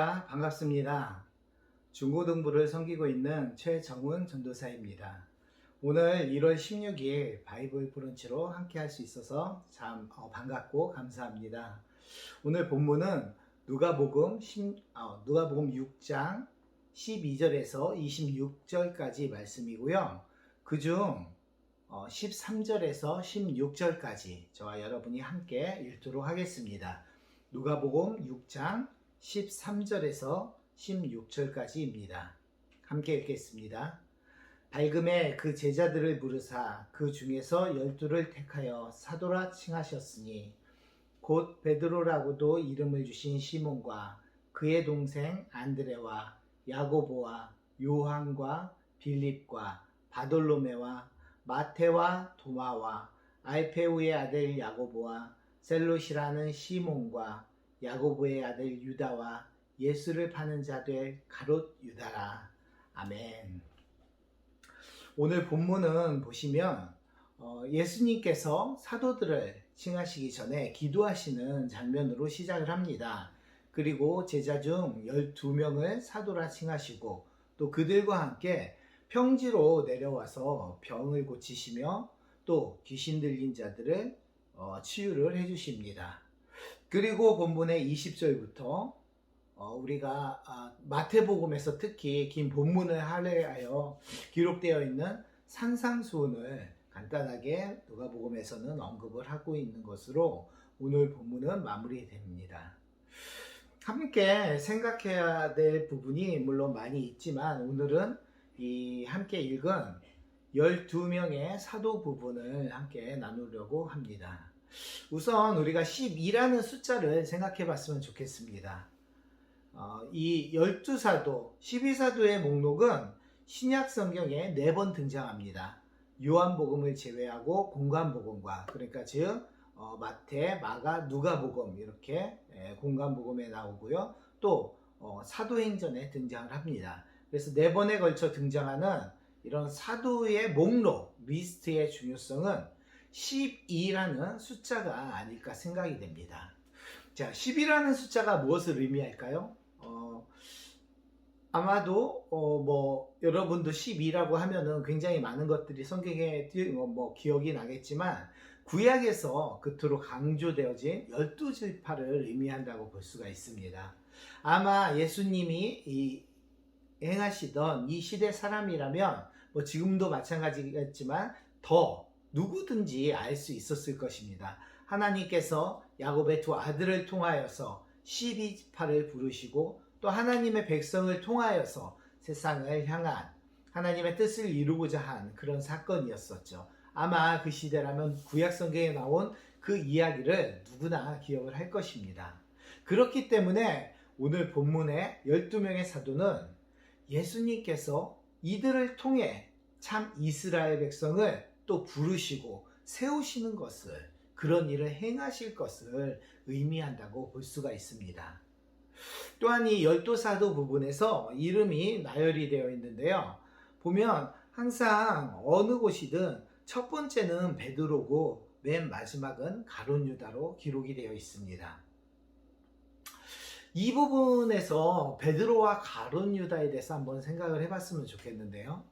안녕하십니까. 반갑습니다. 중고등부를 섬기고 있는 최정훈 전도사입니다. 오늘 1월 16일 바이블 브런치로 함께 할 수 있어서 참 반갑고 감사합니다. 오늘 본문은 누가복음 6장 12절에서 26절까지 말씀이고요. 그중 13절에서 16절까지 저와 여러분이 함께 읽도록 하겠습니다. 누가복음 6장 13절에서 16절까지입니다. 함께 읽겠습니다. 밝음에 그 제자들을 부르사 그 중에서 12를 택하여 사도라 칭하셨으니 곧 베드로라고도 이름을 주신 시몬과 그의 동생 안드레와 야고보와 요한과 빌립과 바돌로메와 마테와 도마와 알페우의 아들 야고보와 셀롯이라는 시몬과 야고보의 아들 유다와 예수를 파는 자들 가롯 유다라. 아멘. 오늘 본문은 보시면 예수님께서 사도들을 칭하시기 전에 기도하시는 장면으로 시작을 합니다. 그리고 제자 중 12명을 사도라 칭하시고 또 그들과 함께 평지로 내려와서 병을 고치시며 또 귀신 들린 자들을 치유를 해주십니다. 그리고 본문의 20절부터 우리가 마태복음에서 특히 긴 본문을 할애하여 기록되어 있는 산상수훈을 간단하게 누가복음에서는 언급을 하고 있는 것으로 오늘 본문은 마무리됩니다. 함께 생각해야 될 부분이 물론 많이 있지만 오늘은 이 함께 읽은 12명의 사도 부분을 함께 나누려고 합니다. 우선 우리가 12라는 숫자를 생각해 봤으면 좋겠습니다. 이 12사도, 12사도의 목록은 신약 성경에 4번 등장합니다. 요한복음을 제외하고 공관복음과, 그러니까 즉 마태, 마가, 누가복음 이렇게 공관복음에 나오고요. 또 사도행전에 등장을 합니다. 그래서 4번에 걸쳐 등장하는 이런 사도의 목록, 리스트의 중요성은 12라는 숫자가 아닐까 생각이 됩니다. 자, 10이라는 숫자가 무엇을 의미할까요? 아마도 여러분도 12라고 하면은 굉장히 많은 것들이 성경에 기억이 나겠지만 구약에서 그토록 강조되어진 12지파를 의미한다고 볼 수가 있습니다. 아마 예수님이 행하시던 이 시대 사람이라면 지금도 마찬가지겠지만 더 누구든지 알 수 있었을 것입니다. 하나님께서 야곱의 두 아들을 통하여서 12지파를 부르시고 또 하나님의 백성을 통하여서 세상을 향한 하나님의 뜻을 이루고자 한 그런 사건이었었죠. 아마 그 시대라면 구약 성경에 나온 그 이야기를 누구나 기억을 할 것입니다. 그렇기 때문에 오늘 본문의 12명의 사도는 예수님께서 이들을 통해 참 이스라엘 백성을 또 부르시고 세우시는 것을, 그런 일을 행하실 것을 의미한다고 볼 수가 있습니다. 또한 이 12사도 부분에서 이름이 나열이 되어 있는데요. 보면 항상 어느 곳이든 첫 번째는 베드로고 맨 마지막은 가룟 유다로 기록이 되어 있습니다. 이 부분에서 베드로와 가룟 유다에 대해서 한번 생각을 해봤으면 좋겠는데요.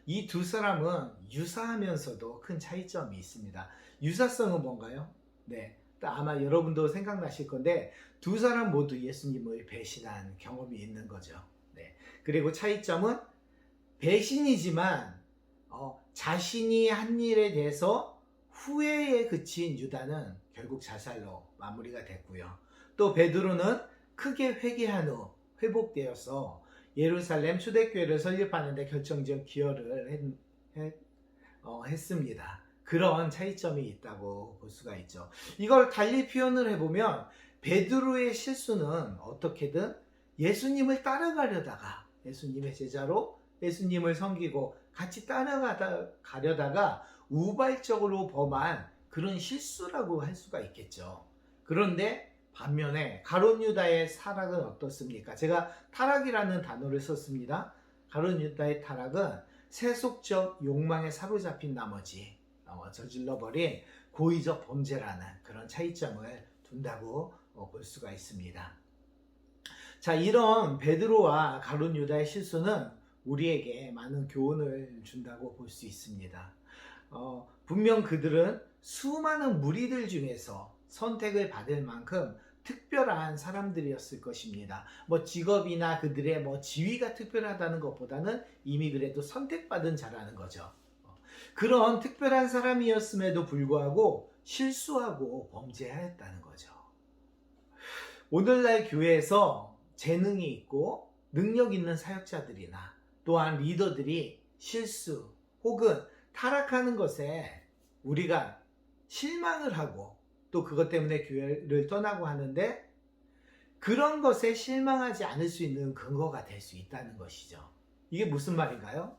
이 두 사람은 유사하면서도 큰 차이점이 있습니다. 유사성은 뭔가요? 네, 아마 여러분도 생각나실 건데 두 사람 모두 예수님을 배신한 경험이 있는 거죠. 네, 그리고 차이점은 배신이지만 자신이 한 일에 대해서 후회에 그친 유다는 결국 자살로 마무리가 됐고요. 또 베드로는 크게 회개한 후 회복되어서 예루살렘 초대교회를 설립하는 데 결정적 기여를 했습니다. 그런 차이점이 있다고 볼 수가 있죠. 이걸 달리 표현을 해보면 베드로의 실수는 어떻게든 예수님을 따라가려다가, 예수님의 제자로 예수님을 섬기고 같이 따라가려다가 우발적으로 범한 그런 실수라고 할 수가 있겠죠. 그런데 반면에 가룟 유다의 타락은 어떻습니까? 제가 타락이라는 단어를 썼습니다. 가룟 유다의 타락은 세속적 욕망에 사로잡힌 나머지 저질러버린 고의적 범죄라는 그런 차이점을 둔다고 볼 수가 있습니다. 자, 이런 베드로와 가룟 유다의 실수는 우리에게 많은 교훈을 준다고 볼 수 있습니다. 분명 그들은 수많은 무리들 중에서 선택을 받을 만큼 특별한 사람들이었을 것입니다. 뭐 직업이나 그들의 뭐 지위가 특별하다는 것보다는 이미 그래도 선택받은 자라는 거죠. 그런 특별한 사람이었음에도 불구하고 실수하고 범죄하였다는 거죠. 오늘날 교회에서 재능이 있고 능력 있는 사역자들이나 또한 리더들이 실수 혹은 타락하는 것에 우리가 실망을 하고 또 그것 때문에 교회를 떠나고 하는데, 그런 것에 실망하지 않을 수 있는 근거가 될 수 있다는 것이죠. 이게 무슨 말인가요?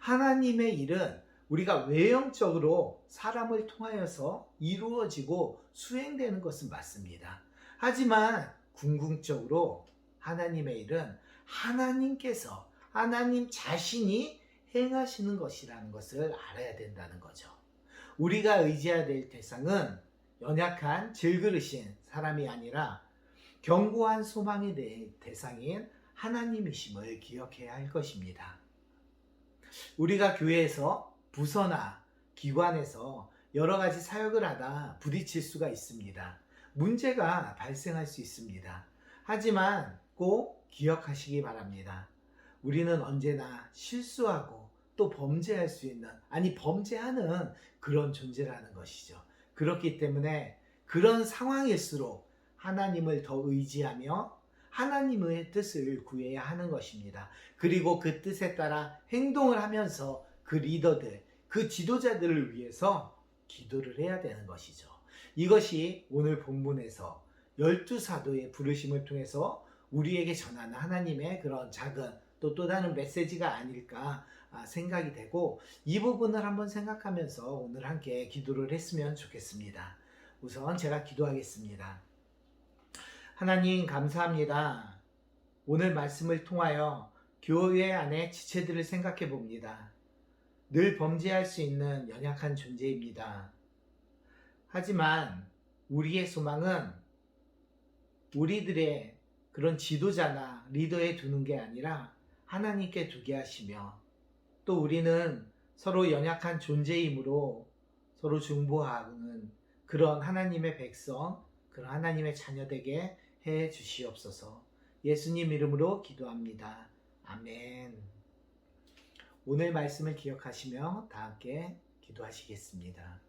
하나님의 일은 우리가 외형적으로 사람을 통하여서 이루어지고 수행되는 것은 맞습니다. 하지만 궁극적으로 하나님의 일은 하나님께서, 하나님 자신이 행하시는 것이라는 것을 알아야 된다는 거죠. 우리가 의지해야 될 대상은 연약한 질그릇인 사람이 아니라 견고한 소망의 대상인 하나님이심을 기억해야 할 것입니다. 우리가 교회에서 부서나 기관에서 여러 가지 사역을 하다 부딪힐 수가 있습니다. 문제가 발생할 수 있습니다. 하지만 꼭 기억하시기 바랍니다. 우리는 언제나 실수하고 또 범죄할 수 있는, 아니 범죄하는 그런 존재라는 것이죠. 그렇기 때문에 그런 상황일수록 하나님을 더 의지하며 하나님의 뜻을 구해야 하는 것입니다. 그리고 그 뜻에 따라 행동을 하면서 그 리더들, 그 지도자들을 위해서 기도를 해야 되는 것이죠. 이것이 오늘 본문에서 12사도의 부르심을 통해서 우리에게 전하는 하나님의 그런 작은 또 다른 메시지가 아닐까 생각이 되고, 이 부분을 한번 생각하면서 오늘 함께 기도를 했으면 좋겠습니다. 우선 제가 기도하겠습니다. 하나님 감사합니다. 오늘 말씀을 통하여 교회 안에 지체들을 생각해 봅니다. 늘 범죄할 수 있는 연약한 존재입니다. 하지만 우리의 소망은 우리들의 그런 지도자나 리더에 두는 게 아니라 하나님께 두게 하시며, 또 우리는 서로 연약한 존재이므로 서로 중보하는 그런 하나님의 백성, 그런 하나님의 자녀 되게 해 주시옵소서. 예수님 이름으로 기도합니다. 아멘. 오늘 말씀을 기억하시며 다 함께 기도하시겠습니다.